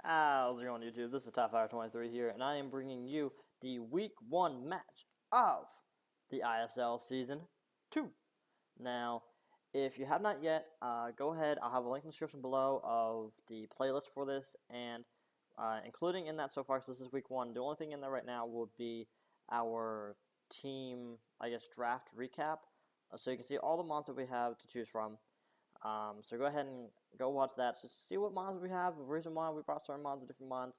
How's it going, YouTube? This is TopFire23 here, and I am bringing you the Week 1 match of the ISL Season 2. Now, if you have not yet, go ahead. I'll have a link in the description below of the playlist for this, and including in that so far, because this is Week 1, the only thing in there right now will be our team, draft recap. So you can see all the mods that we have to choose from. So go ahead and go watch that. So see what mods we have, the reason why we brought certain mods, different mods,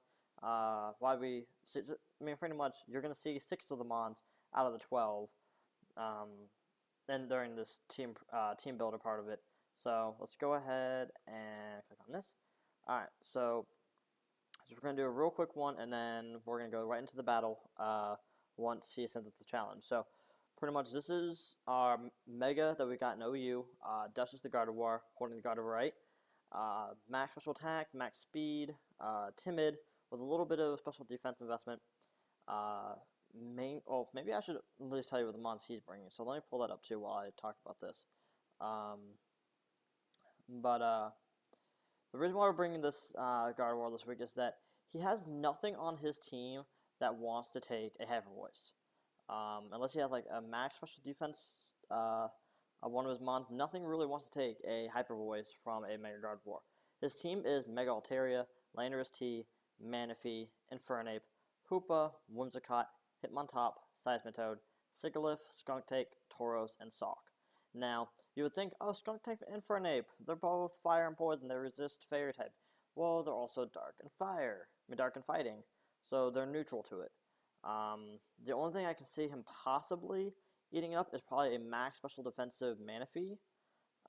pretty much you're going to see 6 of the mods out of the 12, and during this team builder part of it. So let's go ahead and click on this. Alright, so we're going to do a real quick one, and then we're going to go right into the battle once he sends us the challenge. So pretty much this is our Mega that we got in OU, Duchess the Gardevoir, holding the Gardevoir right, max special attack, max speed, timid, with a little bit of special defense investment. Maybe I should at least tell you what the mons he's bringing, so let me pull that up too while I talk about this. The reason why we're bringing this Gardevoir this week is that he has nothing on his team that wants to take a Hyper Voice. Unless he has like a max special defense one of his mons, nothing really wants to take a Hyper Voice from a Mega Gardevoir. His team is Mega Altaria, Landorus T, Manaphy, Infernape, Hoopa, Whimsicott, Hitmontop, Seismitoad, Sigilyph, Skuntank, Tauros, and Sawk. Now, you would think, oh, Skuntank and Infernape, they're both fire and poison, they resist fairy type. Well, they're also dark and fighting, so they're neutral to it. The only thing I can see him possibly eating up is probably a max special defensive Manaphy.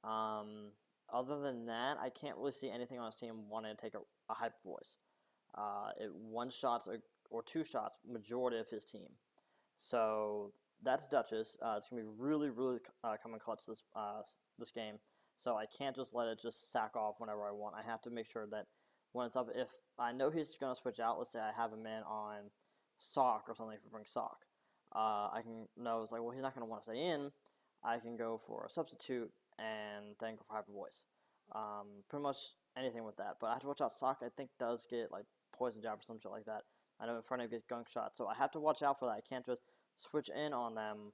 Other than that, I can't really see anything on his team wanting to take a Hyper Voice. It one-shots or two-shots majority of his team. So that's Duchess. It's going to be really coming clutch this game. So I can't just let it just sack off whenever I want. I have to make sure that when it's up, if I know he's going to switch out, let's say I have him in on Sock or something, if we bring Sock, I can know it's like, well, he's not going to want to stay in. I can go for a substitute and then go for Hyper Voice. Pretty much anything with that. But I have to watch out. Sock, I think, does get like Poison Jab or some shit like that. I know Infernape gets Gunk Shot, so I have to watch out for that. I can't just switch in on them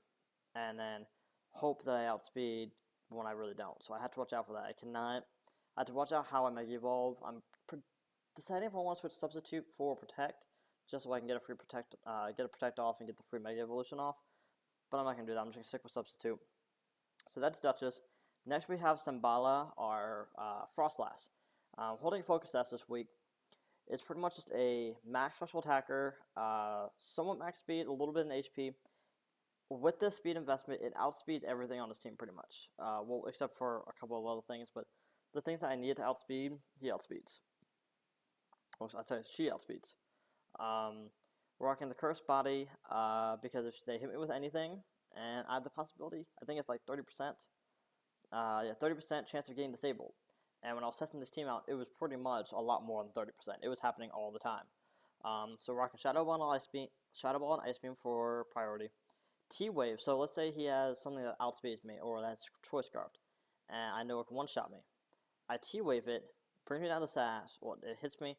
and then hope that I outspeed when I really don't. So I have to watch out for that. I have to watch out how I Mega Evolve. I'm deciding if I want to switch Substitute for Protect, just so I can get a free Protect, off and get the free Mega Evolution off. But I'm not going to do that. I'm just going to stick with Substitute. So that's Duchess. Next we have Sambala, our Frostlass. Holding Focus S this week. It's pretty much just a max special attacker, somewhat max speed, a little bit in HP. With this speed investment, it outspeeds everything on his team pretty much. Well, except for a couple of other things, but the things that I needed to outspeed, he outspeeds. Well, I'd say she outspeeds. Rocking the Cursed Body, because if they hit me with anything, and I have the possibility, I think it's like 30%. 30% chance of getting disabled. And when I was testing this team out, it was pretty much a lot more than 30%. It was happening all the time. So rocking Shadow Ball and Ice Beam for priority. T-Wave, so let's say he has something that outspeeds me, or that's Choice Scarfed, and I know it can one-shot me. I T-Wave it, brings me down the sash, well, it hits me,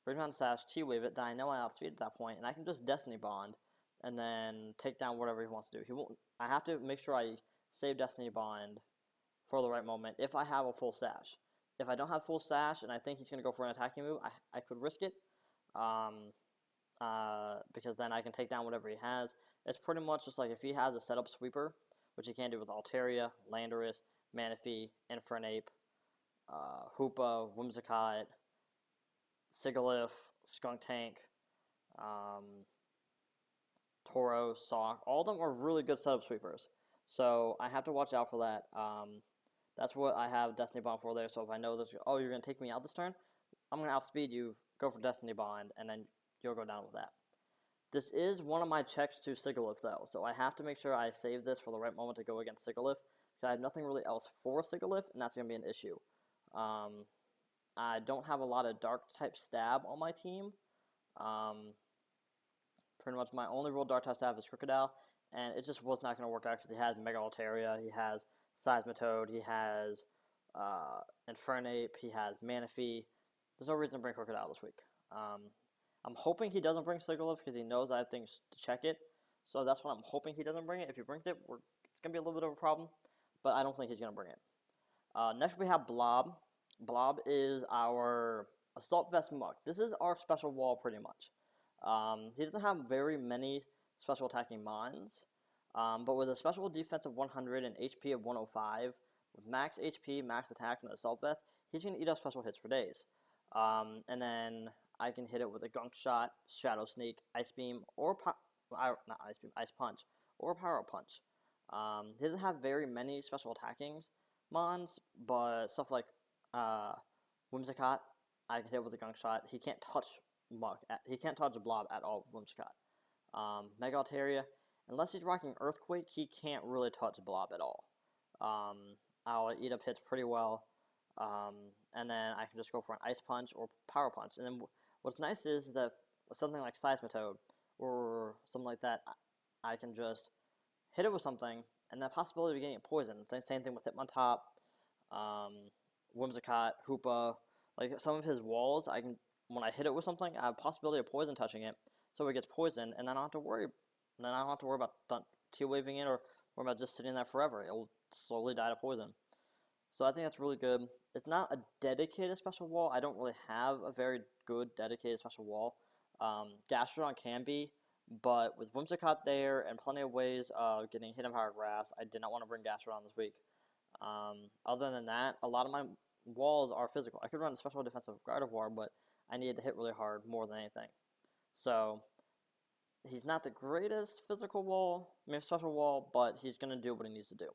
brings me down the sash, T-Wave it, then I know I outspeed at that point, and I can just Destiny Bond, and then take down whatever he wants to do. I have to make sure I save Destiny Bond for the right moment if I have a full stash. If I don't have full stash and I think he's going to go for an attacking move, I could risk it, because then I can take down whatever he has. It's pretty much just like if he has a setup sweeper, which he can do with Altaria, Landorus, Manaphy, Infernape, Hoopa, Whimsicott, Sigilyph, Skuntank, Tauros, Sawk. All of them are really good setup sweepers. So I have to watch out for that. That's what I have Destiny Bond for there. So if I know there's, oh, you're going to take me out this turn, I'm going to outspeed you, go for Destiny Bond, and then you'll go down with that. This is one of my checks to Sigilyph, though, so I have to make sure I save this for the right moment to go against Sigilyph, because I have nothing really else for Sigilyph, and that's going to be an issue. I don't have a lot of Dark-type stab on my team. Pretty much my only real Dark-type stab is Crocodile, and it just was not going to work out because he has Mega Altaria, he has Seismitoad, he has Infernape, he has Manaphy. there's no reason to bring Crocodile this week. I'm hoping he doesn't bring Sigalith because he knows I have things to check it. So that's why I'm hoping he doesn't bring it. If he brings it, it's going to be a little bit of a problem. But I don't think he's going to bring it. Next we have Blob. Blob is our Assault Vest Muck. This is our special wall pretty much. He doesn't have very many special attacking mons. But with a special defense of 100 and HP of 105, with max HP, max attack, and Assault Vest, he's going to eat up special hits for days. And then I can hit it with a Gunk Shot, Shadow Sneak, Ice Beam, or not Ice Beam, Ice Punch, or Power Punch. He doesn't have very many special attacking mons, but stuff like Whimsicott, I can hit with a Gunk Shot. He can't touch he can't touch Blob at all with Whimsicott. Mega Altaria, unless he's rocking Earthquake, he can't really touch Blob at all. I'll eat up hits pretty well. And then I can just go for an Ice Punch or Power Punch. And then what's nice is that something like Seismitoad or something like that, I can just hit it with something, and the possibility of getting it poisoned. Same thing with Hitmontop, Whimsicott, Hoopa. Like some of his walls, when I hit it with something, I have a possibility of poison touching it, so it gets poisoned, and then I don't have to worry. And then I don't have to worry about T-waving it or about just sitting there forever. It will slowly die to poison. So I think that's really good. It's not a dedicated special wall. I don't really have a very good dedicated special wall. Gastrodon can be, but with Whimsicott there and plenty of ways of getting Hidden Power Grass, I did not want to bring Gastrodon this week. Other than that, a lot of my walls are physical. I could run a special defensive Gardevoir, but I needed to hit really hard more than anything. So he's not the greatest physical wall, special wall, but he's going to do what he needs to do.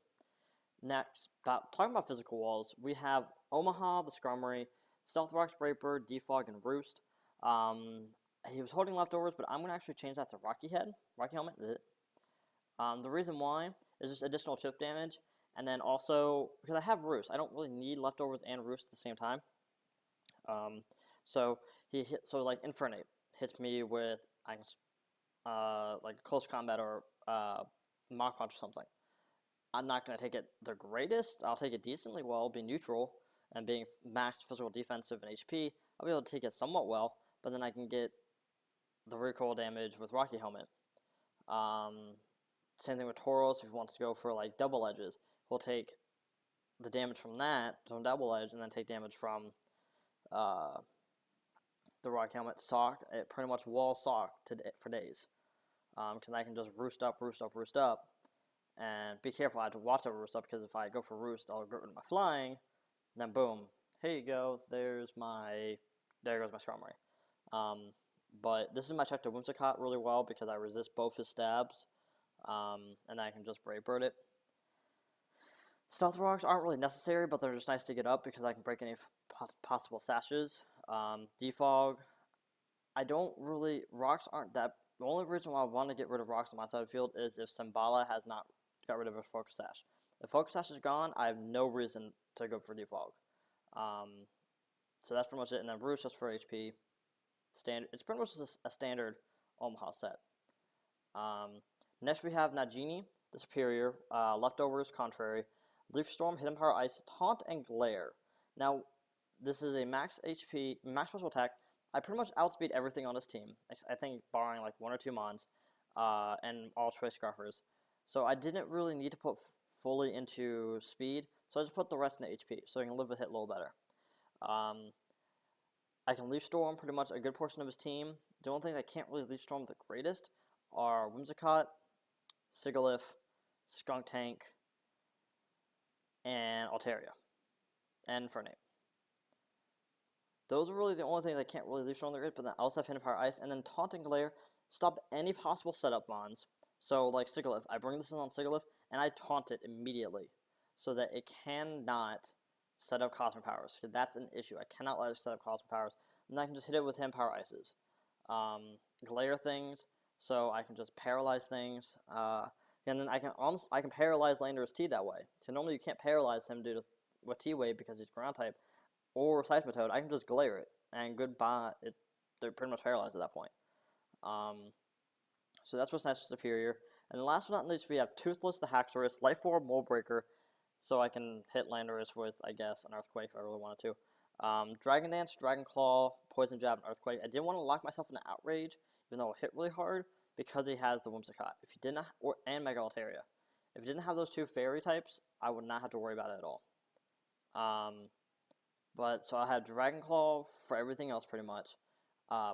Next, talking about physical walls, we have Omaha, the Skarmory, Stealth Rock, Scraper, Defog, and Roost. He was holding leftovers, but I'm going to actually change that to Rocky Helmet. The reason why is just additional chip damage, and then also, because I have Roost, I don't really need leftovers and Roost at the same time. So like Infernape hits me with, like close combat or Mach Punch or something. I'm not going to take it the greatest. I'll take it decently well, be neutral, and being max physical defensive and HP, I'll be able to take it somewhat well, but then I can get the recoil damage with Rocky Helmet. Same thing with Tauros, if he wants to go for like double edges, he'll take the damage from that, from double edge, and then take damage from the Rocky Helmet Sock. It pretty much wall Sock for days. Because I can just roost up, and be careful, I have to watch over Roost up, because if I go for Roost, I'll get rid of my flying, and then boom, here you go, there goes my Skarmory. But this is my check to Whimsicott really well, because I resist both his stabs, and I can just Brave Bird it. Stealth Rocks aren't really necessary, but they're just nice to get up, because I can break any possible sashes. Defog, rocks aren't that, the only reason why I want to get rid of rocks on my side of the field is if Symbala has not got rid of his Focus Sash. If Focus Sash is gone, I have no reason to go for Defog. So that's pretty much it. And then Roost just for HP. It's pretty much just a standard Omaha set. Next we have Nagini, the Superior, Leftovers, Contrary, Leaf Storm, Hidden Power Ice, Taunt, and Glare. Now, this is a max HP, max special attack. I pretty much outspeed everything on this team. I think barring like 1 or 2 mons, and all choice Scarfers. So I didn't really need to put fully into speed, so I just put the rest into HP, so I can live with hit a little better. I can Leaf Storm pretty much a good portion of his team. The only things I can't really Leaf Storm the greatest are Whimsicott, Sigalith, Skuntank, and Altaria, and Infernape. Those are really the only things I can't really Leaf Storm the greatest, but then I also have Hidden Power Ice, and then Taunt and Glare stop any possible setup mons. So, like Sigalith, I bring this in on Sigalith, and I taunt it immediately, so that it cannot set up Cosmic Powers, because that's an issue. I cannot let it set up Cosmic Powers, and I can just hit it with Hidden Power Ices. Glare things, so I can just paralyze things, and then I can paralyze Landorus T that way. So normally you can't paralyze him with T-Wave because he's ground type, or Seismitoad. I can just Glare it, and goodbye. They're pretty much paralyzed at that point. So that's what's nice with Superior. And last but not least, we have Toothless the Haxorus, Life Orb, Mold Breaker, so I can hit Landorus with, I guess, an Earthquake if I really wanted to. Dragon Dance, Dragon Claw, Poison Jab, and Earthquake. I didn't want to lock myself into Outrage, even though it hit really hard, because he has the Whimsicott. If he didn't, and Mega Altaria. If he didn't have those two fairy types, I would not have to worry about it at all. But so I had Dragon Claw for everything else pretty much.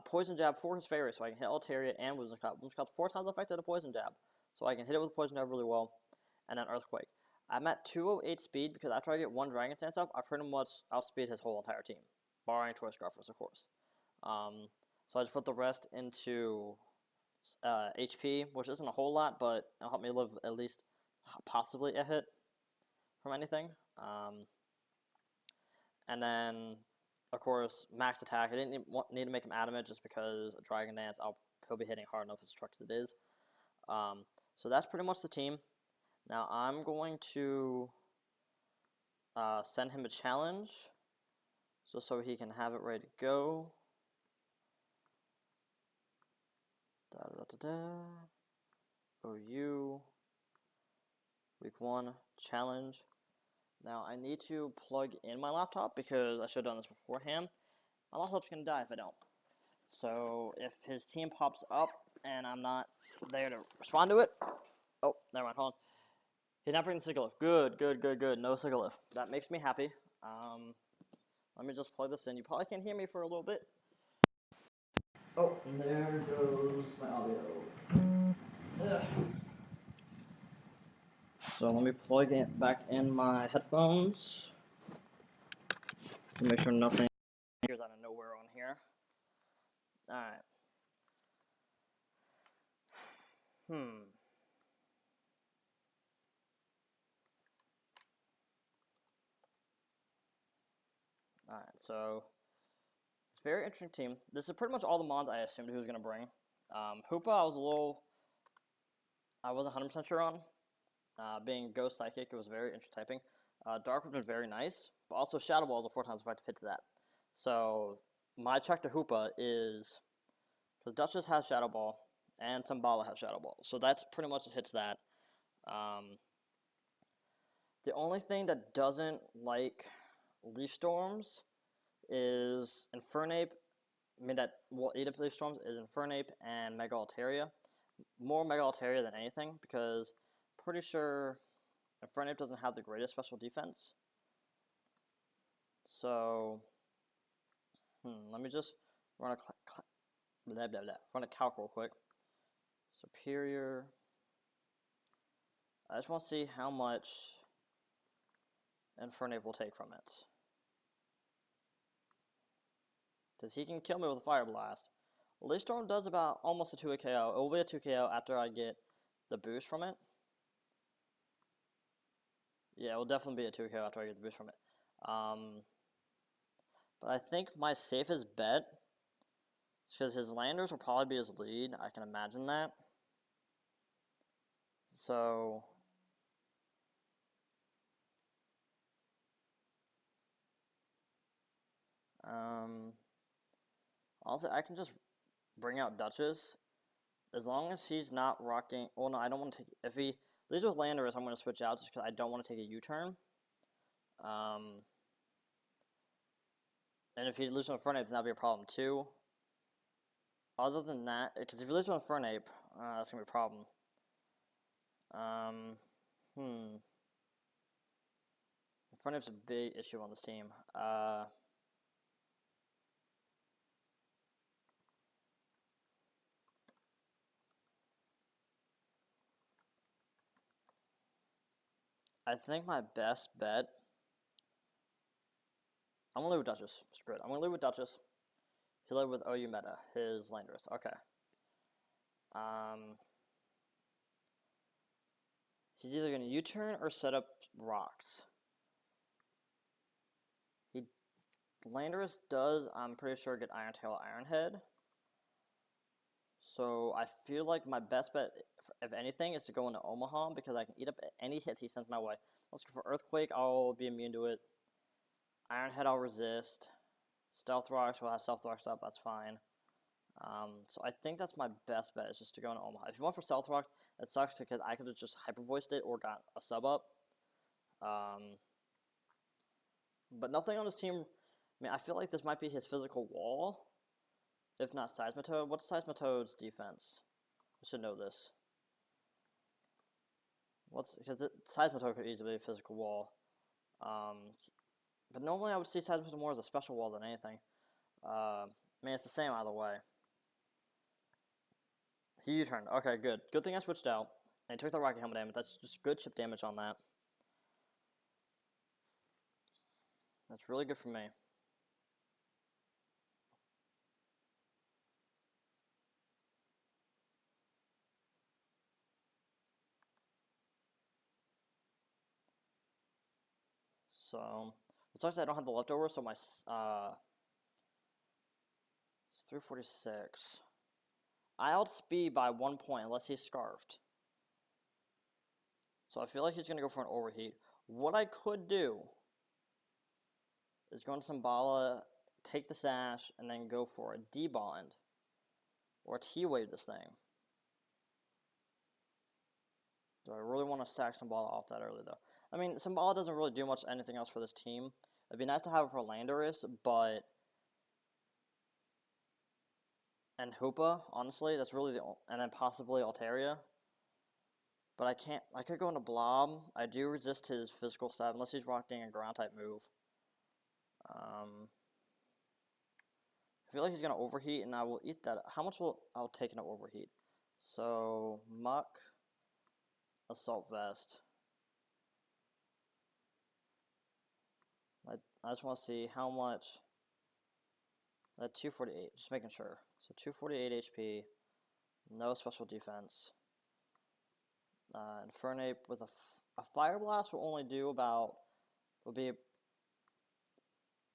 Poison Jab for his fairy, so I can hit Altaria and Whimsicott. Whimsicott's 4 times effective at Poison Jab, so I can hit it with Poison Jab really well. And then Earthquake. I'm at 208 speed because after I get one Dragon Dance up, I pretty much outspeed his whole entire team, barring Toy Scarfers, of course. So I just put the rest into HP, which isn't a whole lot, but it'll help me live at least possibly a hit from anything. And then, of course, max attack. I didn't need to make him adamant just because a Dragon Dance, he'll be hitting hard enough as truck as it is. So that's pretty much the team. Now I'm going to send him a challenge so he can have it ready to go. OU Week 1 challenge. Now I need to plug in my laptop because I should have done this beforehand. My laptop's gonna die if I don't. So if his team pops up and I'm not there to respond to it, oh, never mind, hold on. He's not bringing Sigilyph. Good. No Sigilyph. That makes me happy. Let me just plug this in. You probably can't hear me for a little bit. Oh, and there goes my audio. Ugh. So let me plug it back in my headphones to make sure nothing appears out of nowhere on here. Alright. Alright, so it's a very interesting team. This is pretty much all the mons I assumed he was going to bring. Hoopa, I wasn't 100% sure on. Being Ghost Psychic, it was very interesting typing. Dark would have been very nice, but also Shadow Ball is a 4 times effective hit to that. So my check to Hoopa is, because Duchess has Shadow Ball, and Sambala has Shadow Ball. So that's pretty much a hit to that. The only thing that doesn't like Leaf Storms is Infernape. I mean, that will eat up Leaf Storms is Infernape and Mega Altaria. More Mega Altaria than anything, because I'm pretty sure Infernape doesn't have the greatest special defense. So, let me just run a calc real quick. Superior. I just want to see how much Infernape will take from it. Because he can kill me with a Fire Blast. Leaf Storm does about almost a 2-hit KO. It will be a 2 KO after I get the boost from it. Yeah, it will definitely be a 2 KO after I get the boost from it. But I think my safest bet, because his landers will probably be his lead, I can imagine that. So, honestly, I can just bring out Duchess. As long as he's not rocking, well, no, I don't want to take, if he leads with Landorus, I'm going to switch out just because I don't want to take a U-turn. And if he loses with Infernape, then that'll be a problem too. Other than that, because if he loses with Infernape, that's going to be a problem. Infernape's a big issue on this team. I think my best bet, I'm going to leave with Duchess. Screw it. I'm going to leave with Duchess. He'll live with OU Meta, his Landorus. Okay. He's either going to U-turn or set up rocks. Landorus does, I'm pretty sure, get Iron Tail, Iron Head. So I feel like my best bet, if anything, is to go into Omaha because I can eat up any hits he sends my way. Let's go for Earthquake, I'll be immune to it. Iron Head, I'll resist. Stealth Rocks will have Stealth Rocks up, that's fine. So I think that's my best bet, is just to go into Omaha. If you want for Stealth Rocks, that sucks because I could have just Hyper Voiced it or got a sub up. But nothing on this team mean, I feel like this might be his physical wall, if not Seismitoad. What's Seismitoad's defense? I should know this. Because Seismitoad could easily be a physical wall. But normally I would see Seismitoad more as a special wall than anything. I mean, it's the same either way. He U-turned. Okay, good. Good thing I switched out. And he took the rocket helmet damage. That's just good chip damage on that. That's really good for me. So, it sucks that I don't have the leftover, so my, it's 346. I outspeed by 1 point unless he's scarfed. So I feel like he's going to go for an overheat. What I could do is go into Symbala, take the sash, and then go for a D-bond. Or T-wave this thing. Do I really want to sack Symbala off that early, though? I mean, Symbala doesn't really do much anything else for this team. It'd be nice to have it for Landorus, but... And Hoopa, honestly, that's really the... And then possibly Altaria. But I can't... I could go into Blob. I do resist his physical stab, unless he's rocking a ground-type move. I feel like he's going to overheat, and I will eat that. How much will... I'll take an overheat. So, Muck... Assault Vest. I just want to see how much... That 248, just making sure. So 248 HP, no special defense. Infernape with a Fire Blast will only do about... Will be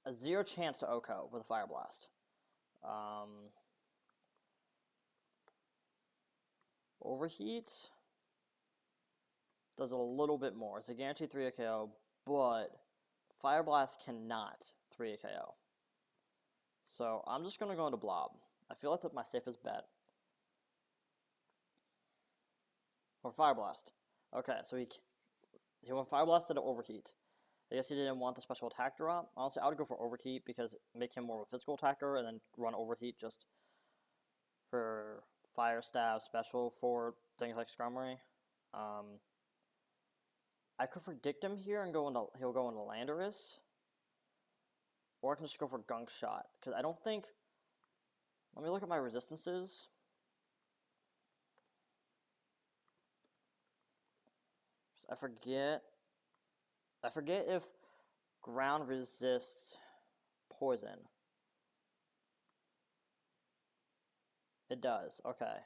a 0 chance to OHKO with a Fire Blast. Overheat does it a little bit more. It's a guaranteed 3 KO, but Fire Blast cannot 3 KO. So I'm just going to go into Blob. I feel like that's my safest bet. Or Fire Blast. Okay, so he went Fire Blast to overheat. I guess he didn't want the special attack drop. Honestly, I would go for overheat because make him more of a physical attacker and then run overheat just for fire stab special for things like Scrummery. I could predict him here and he'll go into Landorus. Or I can just go for Gunk Shot. Because I don't think... Let me look at my resistances. I forget if ground resists poison. It does, okay.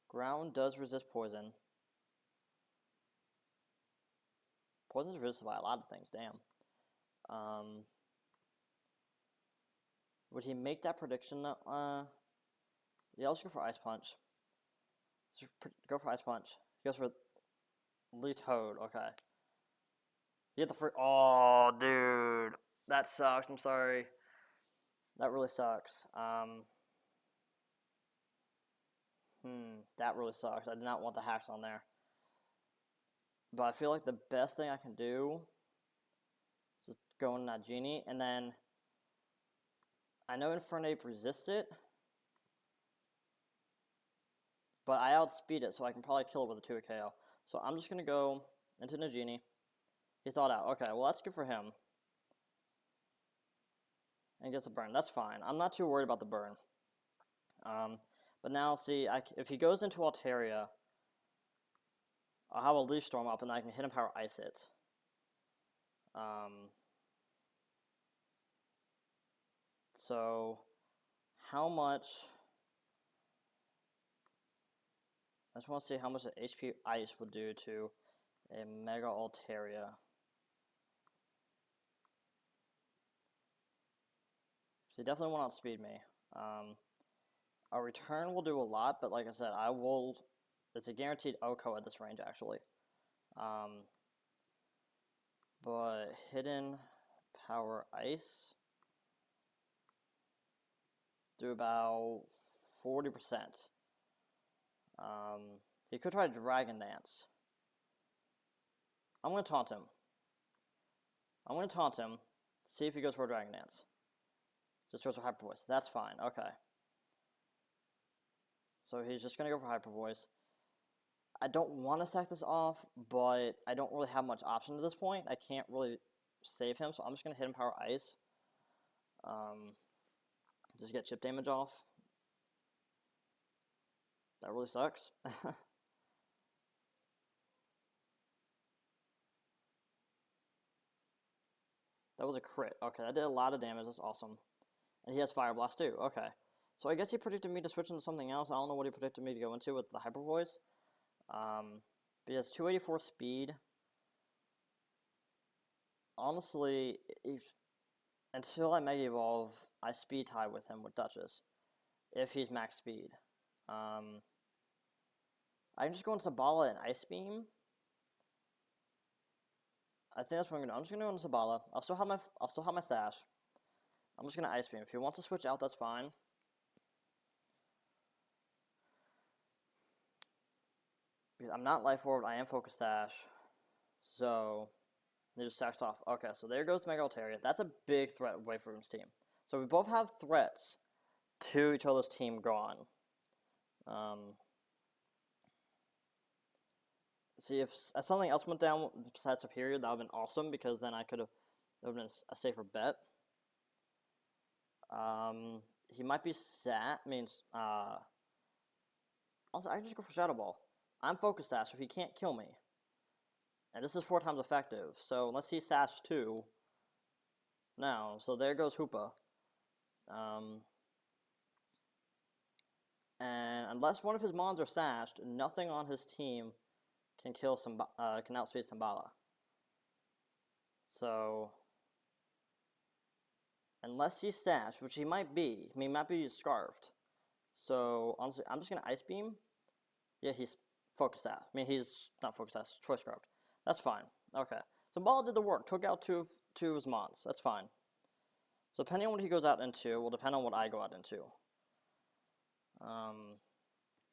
Ground does resist poison. Poison is resisted by a lot of things, damn. Would he make that prediction? Yeah, let's go for Ice Punch. Let's go for Ice Punch. He goes for Lee Toad, okay. You get the first... Oh, dude. That sucks, I'm sorry. That really sucks. That really sucks. I did not want the hacks on there. But I feel like the best thing I can do is just go in that Genie, and then I know Infernape resists it, but I outspeed it, so I can probably kill it with a 2 KO. So I'm just gonna go into Nagini. He thought out. Okay, well that's good for him. And he gets a burn. That's fine. I'm not too worried about the burn. But now, see, if he goes into Altaria, I'll have a Leaf Storm up, and I can hit and power Ice it. So, how much... I just want to see how much the HP Ice would do to a Mega Altaria. So he definitely won't outspeed me. Our return will do a lot, but like I said, it's a guaranteed OHKO at this range, actually. But Hidden Power Ice do about 40%. He could try Dragon Dance. I'm going to taunt him. See if he goes for a Dragon Dance. Just goes for Hyper Voice. That's fine. Okay. So he's just going to go for Hyper Voice. I don't want to sack this off, but I don't really have much option at this point. I can't really save him, so I'm just going to hit him Power Ice. Just get chip damage off. That really sucks. That was a crit. Okay, that did a lot of damage. That's awesome. And he has Fire Blast too. Okay. So I guess he predicted me to switch into something else. I don't know what he predicted me to go into with the Hyper Voice. But he has 284 speed. Honestly, until I Mega Evolve, I speed tie with him with Duchess. If he's max speed. I can just go into Sabala and Ice Beam. I think that's what I'm gonna do. I'm just gonna go into Sabala. I'll still have my Sash. I'm just gonna Ice Beam. If he wants to switch out, that's fine. Because I'm not Life Forward, I am Focus Sash. So he just sacks off. Okay, so there goes Mega Altaria. That's a big threat away from his team. So we both have threats to each other's team gone. See, if something else went down besides Superior, that would have been awesome, because then that would have been a safer bet. He might be also, I can just go for Shadow Ball. I'm Focus Sash, so he can't kill me. And this is 4 times effective, so let's see Sash 2 now. So there goes Hoopa. And unless one of his mons are sashed, nothing on his team can can outspeed Symbala. So unless he's sashed, which he might be, he might be scarfed. So honestly, I'm just gonna Ice Beam. Yeah, he's Focus Sash. He's not Focus Sash, Choice Scarfed. That's fine. Okay. Symbala did the work, took out two of his mons. That's fine. So depending on what he goes out into will depend on what I go out into.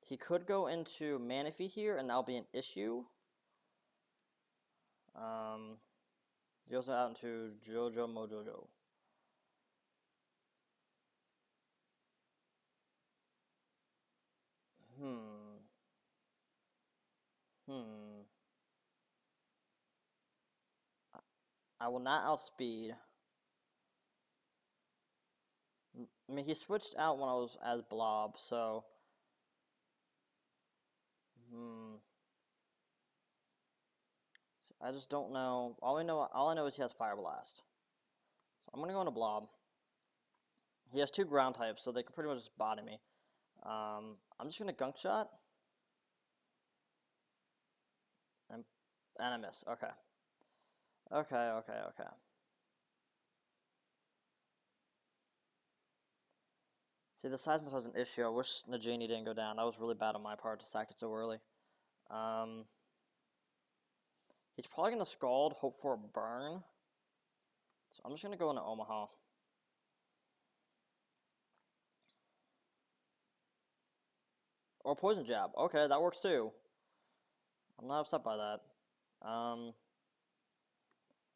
He could go into Manaphy here, and that'll be an issue. He goes out into Jojo Mojojo. I will not outspeed. He switched out when I was as Blob, so I just don't know. All I know is he has Fire Blast. So I'm gonna go into Blob. He has 2 ground types, so they can pretty much just body me. I'm just gonna Gunk Shot. And I miss. Okay. Okay. See, the Seismith was an issue. I wish Nagini didn't go down. That was really bad on my part to sack it so early. He's probably going to Scald, hope for a burn. So I'm just going to go into Omaha. Or Poison Jab. Okay, that works too. I'm not upset by that. I'm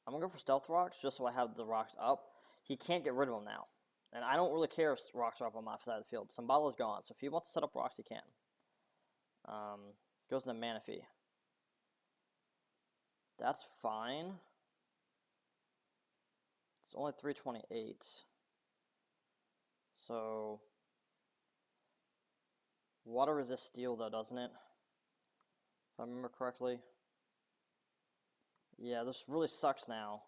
going to go for Stealth Rocks just so I have the rocks up. He can't get rid of them now. And I don't really care if rocks are up on my side of the field. Symbala's gone, so if he wants to set up rocks, he can. Goes into Manaphy. That's fine. It's only 328. So water resists steel though, doesn't it? If I remember correctly. Yeah, this really sucks now.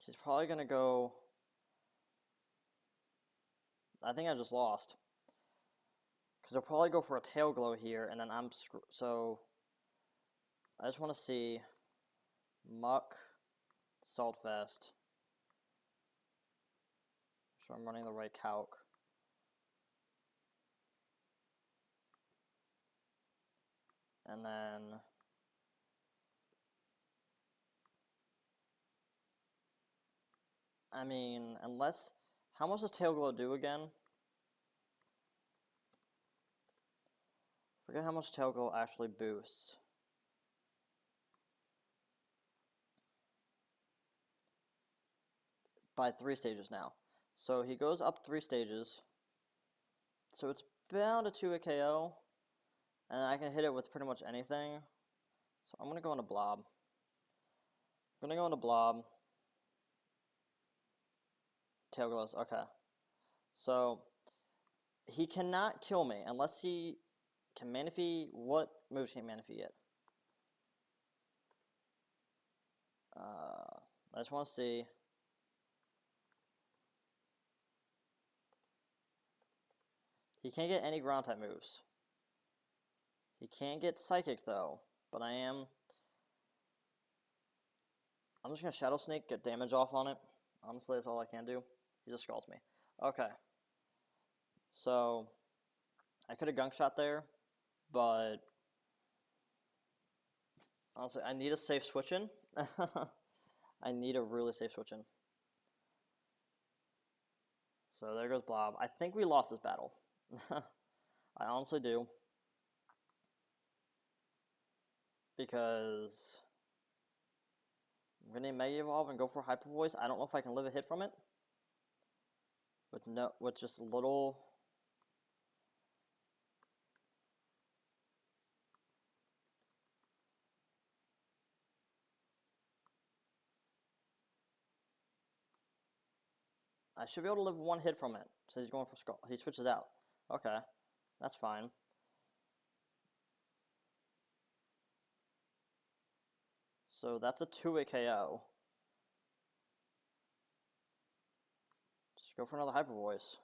She's probably gonna go. I think I just lost. Because they'll probably go for a tail glow here, and then I'm so. I just want to see Muck, Salt Vest. So I'm running the right calc. And then unless how much does Tail Glow do again? Forget how much Tail Glow actually boosts. by 3 stages now. So he goes up 3 stages. So it's bound a 2-hit KO. And I can hit it with pretty much anything. So I'm going to go into Blob. I'm going to go into Blob. Tail gloves, okay. So he cannot kill me unless he can Manaphy. What moves can Manaphy get? I just want to see. He can't get any ground type moves. He can't get Psychic though, but I'm just gonna Shadow Sneak, get damage off on it. Honestly, that's all I can do. He just scalds me. Okay. So I could have Gunk Shot there, but honestly, I need a safe switch in. I need a really safe switch in. So there goes Blob. I think we lost this battle. I honestly do. Because I'm gonna Mega Evolve and go for Hyper Voice. I don't know if I can live a hit from it. With just a little. I should be able to live 1 hit from it. So he's going for Skull. He switches out. Okay, that's fine. So that's a 2-hit KO. Just go for another Hyper Voice.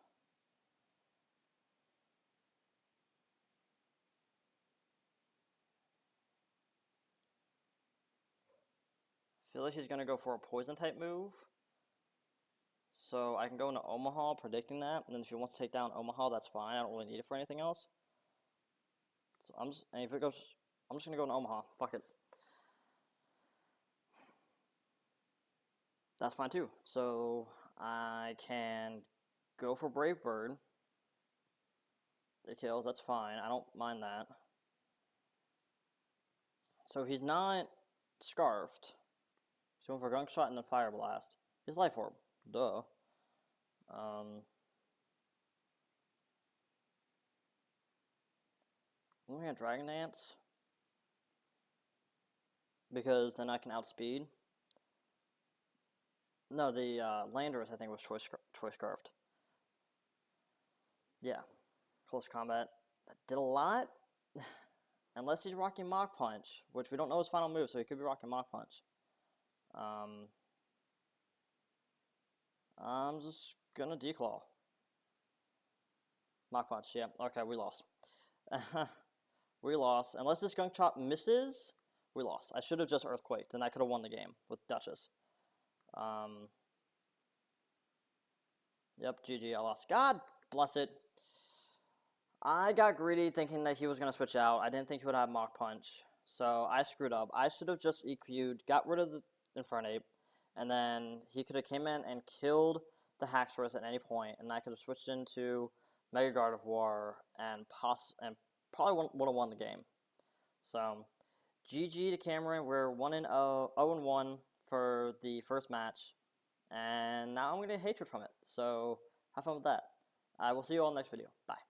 I feel like he's gonna go for a Poison type move. So I can go into Omaha, predicting that, and then if he wants to take down Omaha, that's fine. I don't really need it for anything else. So and if it goes, I'm just gonna go into Omaha. Fuck it. That's fine too. So I can go for Brave Bird. It kills, that's fine. I don't mind that. So he's not Scarfed. He's going for Gunk Shot and then Fire Blast. He's Life Orb. Duh. I'm going to Dragon Dance. Because then I can outspeed. No, the Landorus I think was Choice Scarfed. Yeah. Close combat. That did a lot. Unless he's rocking Mach Punch, which we don't know his final move, so he could be rocking Mach Punch. I'm just gonna Declaw. Mach Punch, yeah. Okay, we lost. We lost. Unless this Gunk Chop misses, we lost. I should have just Earthquaked, then I could have won the game with Duchess. Yep, GG, I lost. God bless it. I got greedy thinking that he was going to switch out. I didn't think he would have Mach Punch. So I screwed up. I should have just EQ'd, got rid of the Infernape, and then he could have came in and killed the Haxorus at any point, and I could have switched into Mega Gardevoir and probably would have won the game. So GG to Cameron. We're 0-1 for the first match, and now I'm going to get hatred from it. So have fun with that. I will see you all next video. Bye.